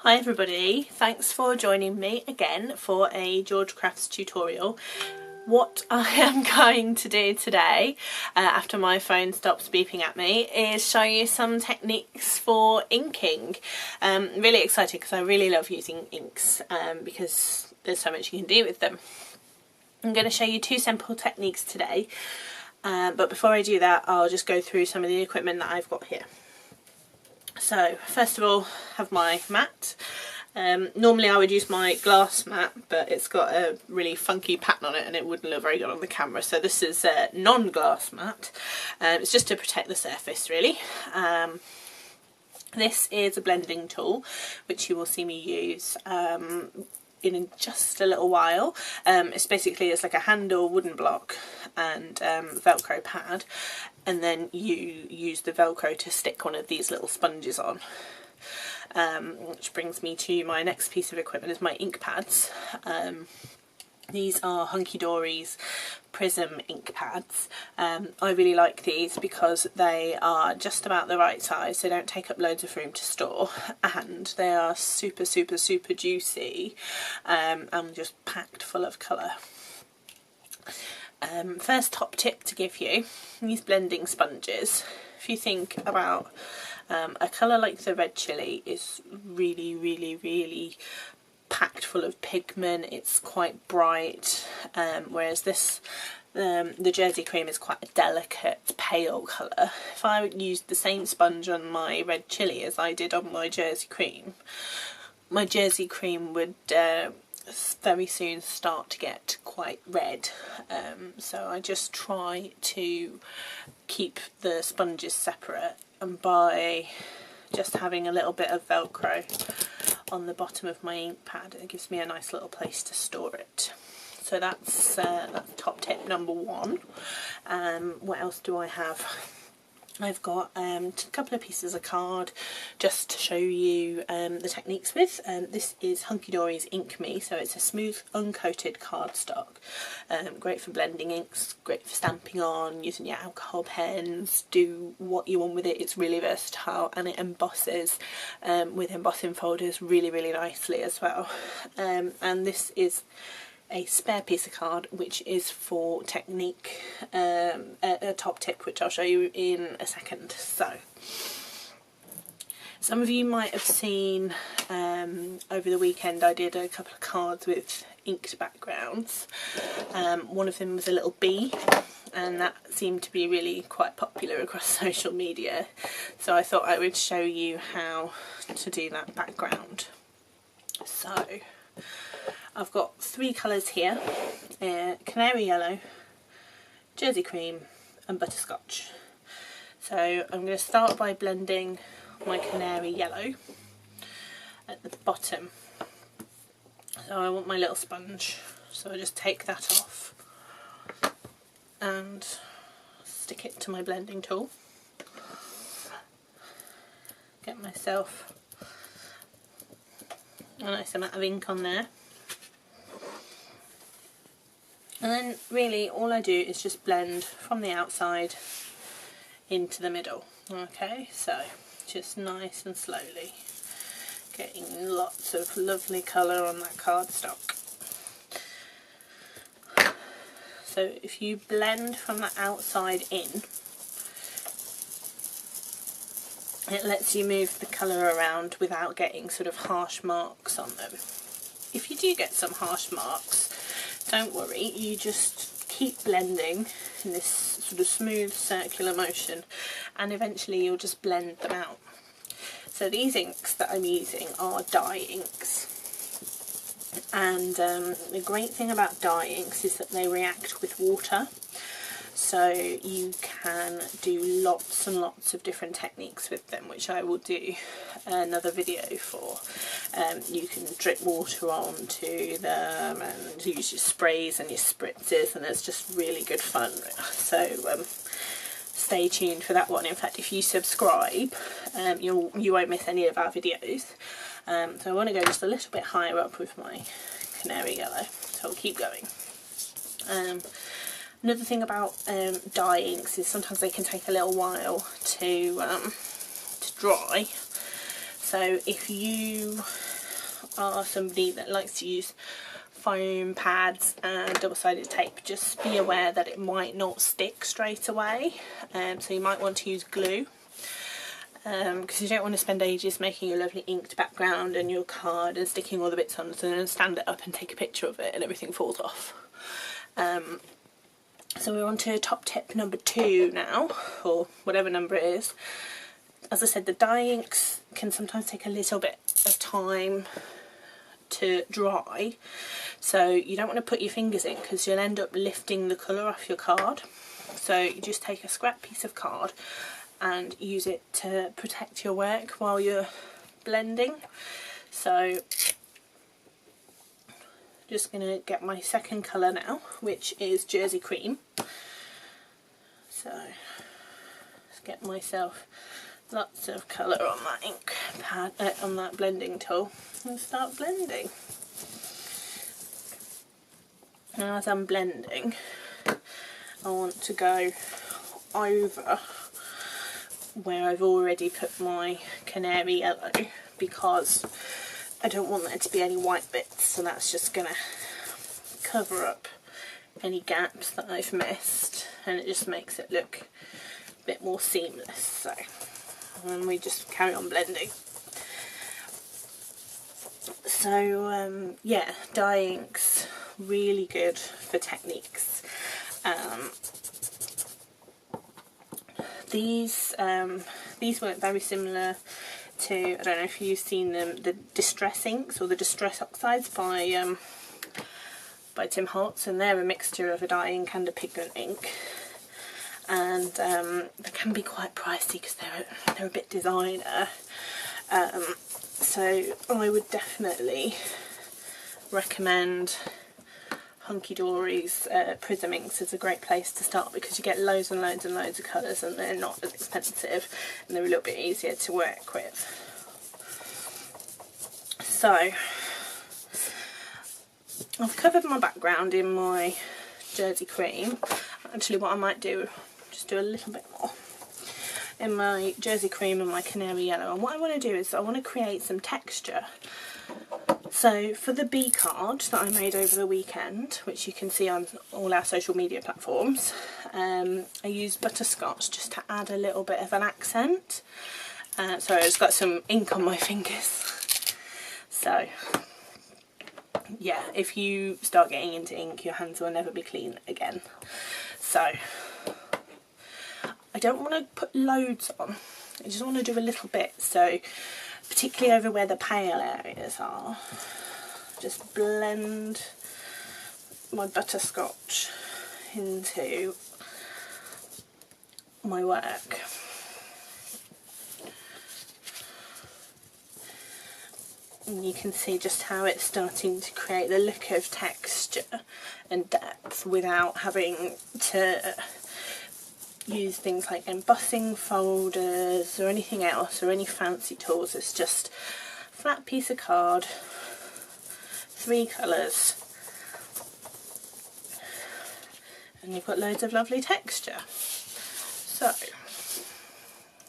Hi everybody, thanks for joining me again for a George Crafts tutorial. What I am going to do today, after my phone stops beeping at me, is show you some techniques for inking. Really excited because I really love using inks because there's so much you can do with them. I'm going to show you two simple techniques today, but before I do that I'll just go through some of the equipment that I've got here. So first of all, have my mat. Normally I would use my glass mat, but it's got a really funky pattern on it and it wouldn't look very good on the camera, so this is a non-glass mat. It's just to protect the surface really. This is a blending tool which you will see me use in just a little while. It's like a handle, wooden block and velcro pad, and then you use the velcro to stick one of these little sponges on. Which brings me to my next piece of equipment, is my ink pads. These are Hunky Dory's Prism ink pads. I really like these because they are just about the right size, they don't take up loads of room to store, and they are super juicy and just packed full of colour. First top tip to give you, these blending sponges, if you think about a colour like the red chilli is really packed full of pigment, it's quite bright, whereas this the Jersey cream is quite a delicate pale colour. If I used the same sponge on my red chilli as I did on my Jersey cream would very soon start to get quite red, so I just try to keep the sponges separate, and by just having a little bit of velcro on the bottom of my ink pad, it gives me a nice little place to store it. So that's top tip number one. What else do I have? I've got a couple of pieces of card just to show you the techniques with. This is Hunky Dory's Ink Me, so it's a smooth uncoated cardstock. Great for blending inks, great for stamping on, using your alcohol pens, do what you want with it. It's really versatile and it embosses with embossing folders really nicely as well. And this is a spare piece of card which is for technique, a top tip which I'll show you in a second. So some of you might have seen over the weekend I did a couple of cards with inked backgrounds. One of them was a little bee, and that seemed to be really quite popular across social media, so I thought I would show you how to do that background. So I've got three colours here, canary yellow, Jersey cream and butterscotch. So I'm going to start by blending my canary yellow at the bottom. So I want my little sponge, so I just take that off and stick it to my blending tool. Get myself a nice amount of ink on there. And then really all I do is just blend from the outside into the middle. Okay, so just nice and slowly, getting lots of lovely colour on that cardstock. So if you blend from the outside in, it lets you move the colour around without getting sort of harsh marks on them. If you do get some harsh marks, don't worry, you just keep blending in this sort of smooth circular motion and eventually you'll just blend them out. So these inks that I'm using are dye inks, and the great thing about dye inks is that they react with water, so you can do lots and lots of different techniques with them, which I will do another video for. You can drip water onto them and use your sprays and your spritzers, and it's just really good fun. So stay tuned for that one. In fact, if you subscribe, you won't miss any of our videos. So I want to go just a little bit higher up with my canary yellow, so I'll keep going. Another thing about dye inks is sometimes they can take a little while to dry. So if you are somebody that likes to use foam pads and double-sided tape, just be aware that it might not stick straight away, so you might want to use glue, because you don't want to spend ages making a lovely inked background and your card and sticking all the bits on, so then stand it up and take a picture of it and everything falls off. So we're on to top tip number 2 now, or whatever number it is. As I said, the dye inks can sometimes take a little bit of time to dry, so you don't want to put your fingers in because you'll end up lifting the colour off your card. So you just take a scrap piece of card and use it to protect your work while you're blending. So just going to get my second colour now, which is Jersey Cream. So let's get myself lots of colour on that ink pad, on that blending tool, and start blending. Now as I'm blending, I want to go over where I've already put my canary yellow, because I don't want there to be any white bits, so that's just going to cover up any gaps that I've missed, and it just makes it look a bit more seamless. So, and we just carry on blending. So yeah, dye inks, really good for techniques. These work very similar to, I don't know if you've seen them, the Distress inks or the Distress Oxides by Tim Holtz, and they're a mixture of a dye ink and a pigment ink, and they can be quite pricey because they're a bit designer. So I would definitely recommend Hunky Dory's Prism inks as a great place to start, because you get loads and loads and loads of colours and they're not as expensive and they're a little bit easier to work with. So I've covered my background in my Jersey Cream. Actually what I might do, just do a little bit more in my Jersey Cream and my Canary Yellow, and what I want to do is I want to create some texture. So for the B card that I made over the weekend, which you can see on all our social media platforms, I used butterscotch just to add a little bit of an accent. Sorry, I just got some ink on my fingers. So yeah, if you start getting into ink, your hands will never be clean again. So I don't want to put loads on, I just want to do a little bit, so particularly over where the pale areas are, just blend my butterscotch into my work. And you can see just how it's starting to create the look of texture and depth without having to use things like embossing folders or anything else or any fancy tools. It's just a flat piece of card, 3 colours, and you've got loads of lovely texture. So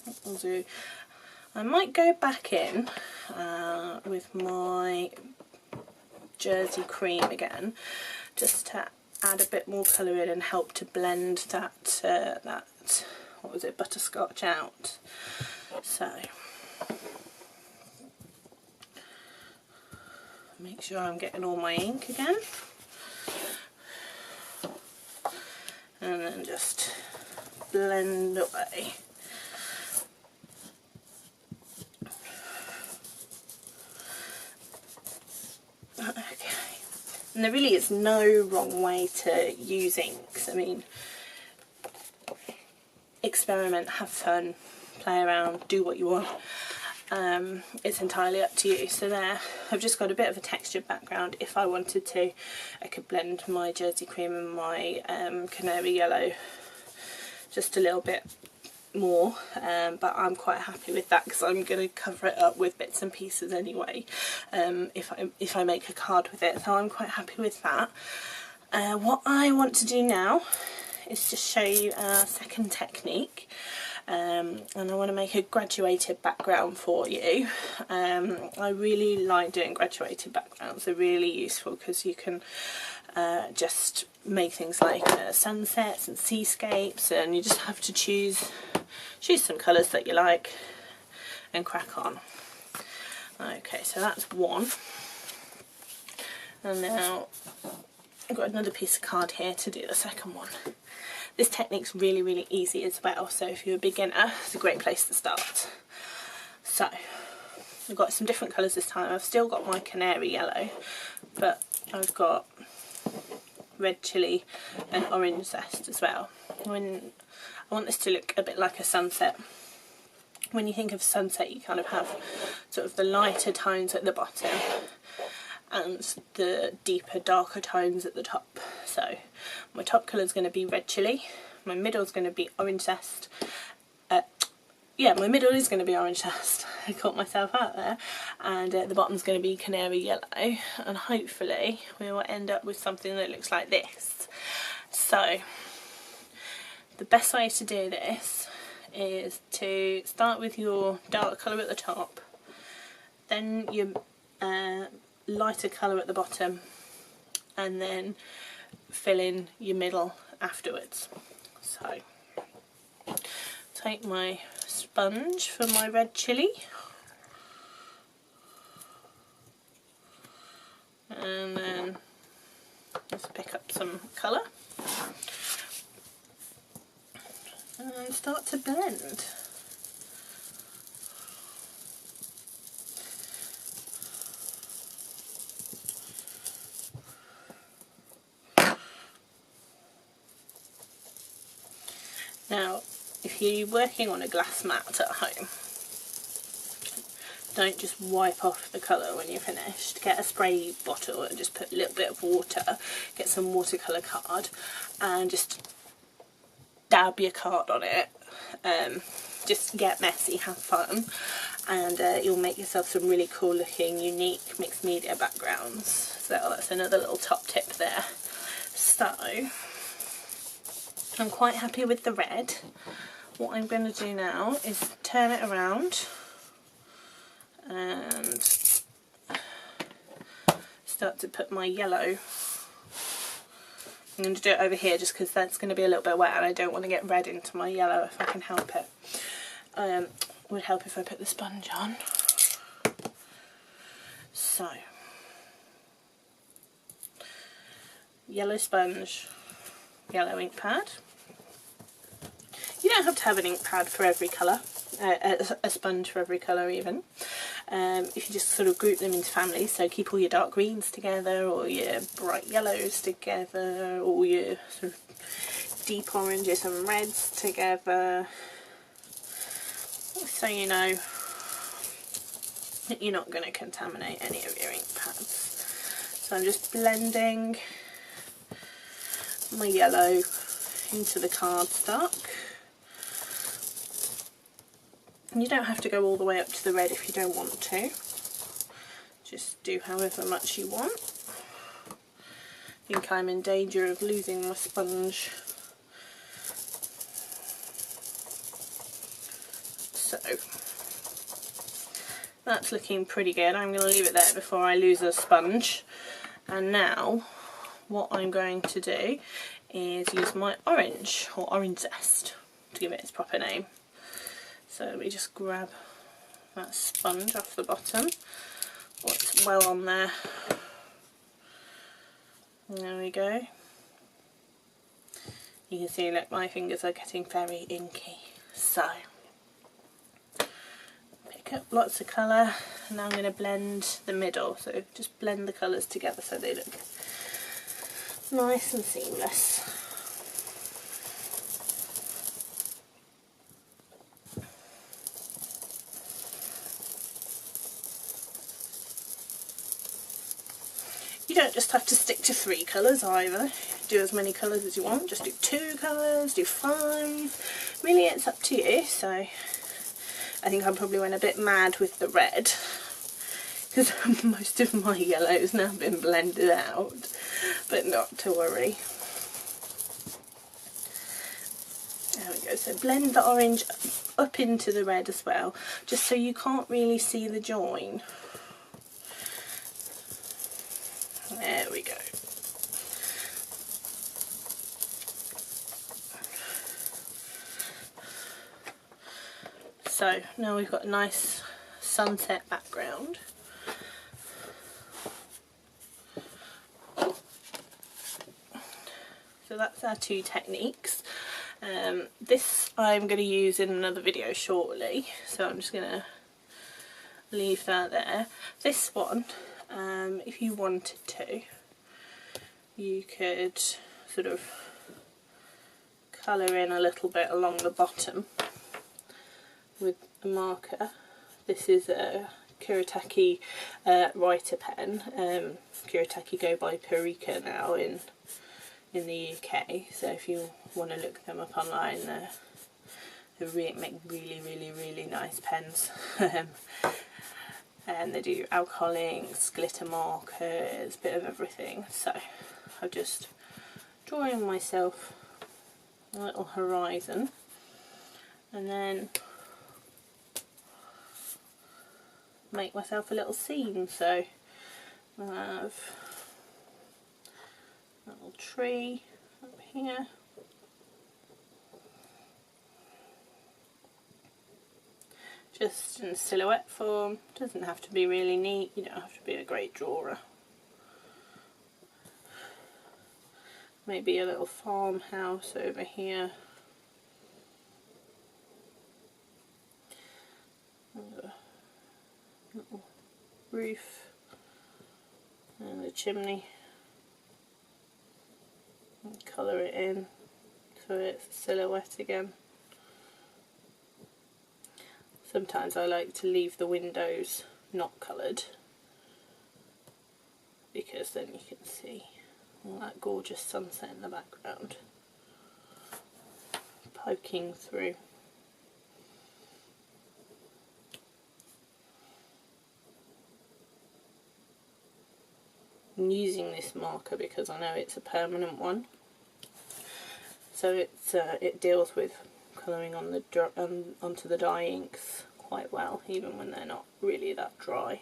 what I'll do, I might go back in with my Jersey Cream again, just to add a bit more colour in and help to blend that what was it, butterscotch out. So make sure I'm getting all my ink again, and then just blend away. Okay, and there really is no wrong way to use inks. I mean, experiment, have fun, play around, do what you want. It's entirely up to you. So there, I've just got a bit of a textured background. If I wanted to, I could blend my Jersey Cream and my Canary Yellow just a little bit more, but I'm quite happy with that because I'm going to cover it up with bits and pieces anyway, if I make a card with it, so I'm quite happy with that. What I want to do now is just show you our second technique, and I want to make a graduated background for you. I really like doing graduated backgrounds. They're really useful because you can just make things like sunsets and seascapes, and you just have to choose some colours that you like and crack on. Okay, so that's one, and now I've got another piece of card here to do the second one. This technique's really easy as well, so if you're a beginner, it's a great place to start. So I've got some different colours this time. I've still got my canary yellow, but I've got red chilli and orange zest as well. I want this to look a bit like a sunset. When you think of sunset, you kind of have sort of the lighter tones at the bottom and the deeper, darker tones at the top. So my top colour is going to be red chilli, my middle is going to be orange zest. Yeah, my middle is going to be orange zest. I caught myself out there. And the bottom's going to be canary yellow, and hopefully we will end up with something that looks like this. So the best way to do this is to start with your dark colour at the top, then your lighter colour at the bottom, and then fill in your middle afterwards. So take my sponge for my red chilli, and then just pick up some colour and start to blend. Now, if you're working on a glass mat at home, don't just wipe off the colour when you're finished. Get a spray bottle and just put a little bit of water, get some watercolour card, and just dab your card on it. Just get messy, have fun, and you'll make yourself some really cool looking, unique mixed media backgrounds. So that's another little top tip there. So I'm quite happy with the red. What I'm going to do now is turn it around and start to put my yellow. I'm going to do it over here just because that's going to be a little bit wet and I don't want to get red into my yellow if I can help it. It would help if I put the sponge on. So, yellow sponge, yellow ink pad. You don't have to have an ink pad for every colour, a sponge for every colour even. If you just sort of group them into families, so keep all your dark greens together, or your bright yellows together, or your sort of deep oranges and reds together, so you know that you're not going to contaminate any of your ink pads. So I'm just blending my yellow into the cardstock. You don't have to go all the way up to the red if you don't want to. Just do however much you want. I think I'm in danger of losing my sponge. So that's looking pretty good. I'm going to leave it there before I lose the sponge. And now what I'm going to do is use my orange, or orange zest, to give it its proper name. So let me just grab that sponge off the bottom. Oh, it's well on there. There we go. You can see, look, my fingers are getting very inky. So pick up lots of colour, and now I'm going to blend the middle. So just blend the colours together so they look nice and seamless. You don't just have to stick to 3 colours either. Do as many colours as you want. Just do 2 colours, do 5. Really, it's up to you. So I think I probably went a bit mad with the red because most of my yellow has now been blended out. But not to worry. There we we go. So blend the orange up into the red as well, just so you can't really see the join. There we go. So now we've got a nice sunset background. So that's our two techniques. This I'm going to use in another video shortly, so I'm just going to leave that there. This one, if you wanted to, you could sort of colour in a little bit along the bottom with a marker. This is a Kuretake writer pen. Kuretake go by Purika now in the UK, so if you want to look them up online, they make really nice pens. And they do alcohol inks, glitter markers, bit of everything. So I'm just drawing myself a little horizon, and then make myself a little scene. So I have a little tree up here, just in silhouette form. Doesn't have to be really neat, you don't have to be a great drawer. Maybe a little farmhouse over here. And a little roof and a chimney. And colour it in so it's a silhouette again. Sometimes I like to leave the windows not coloured, because then you can see all that gorgeous sunset in the background poking through. I'm using this marker because I know it's a permanent one, so it deals with colouring on the onto the dye inks quite well, even when they're not really that dry.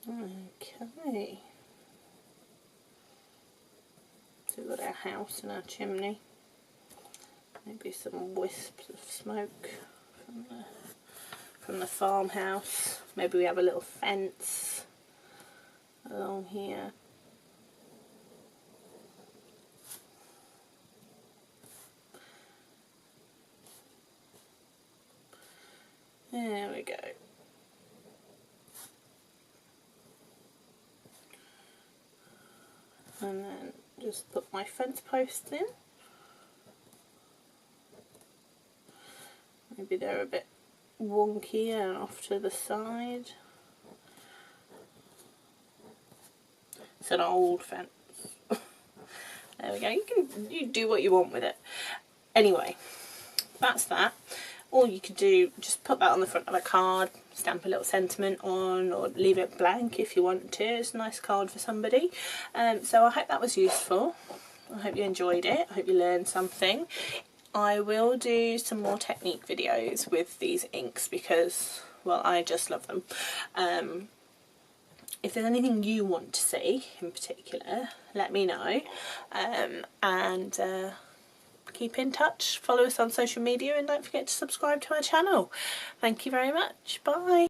Okay, so we've got our house and our chimney. Maybe some wisps of smoke from the farmhouse. Maybe we have a little fence along here. There we go. And then just put my fence posts in. Maybe they're a bit wonky and off to the side. It's an old fence. There we go. You do what you want with it. Anyway, that's that. Or you could do, just put that on the front of a card, stamp a little sentiment on, or leave it blank if you want to. It's a nice card for somebody. So I hope that was useful. I hope you enjoyed it. I hope you learned something. I will do some more technique videos with these inks because, well, I just love them. If there's anything you want to see in particular, let me know. And keep in touch, follow us on social media, and don't forget to subscribe to our channel. Thank you very much. Bye.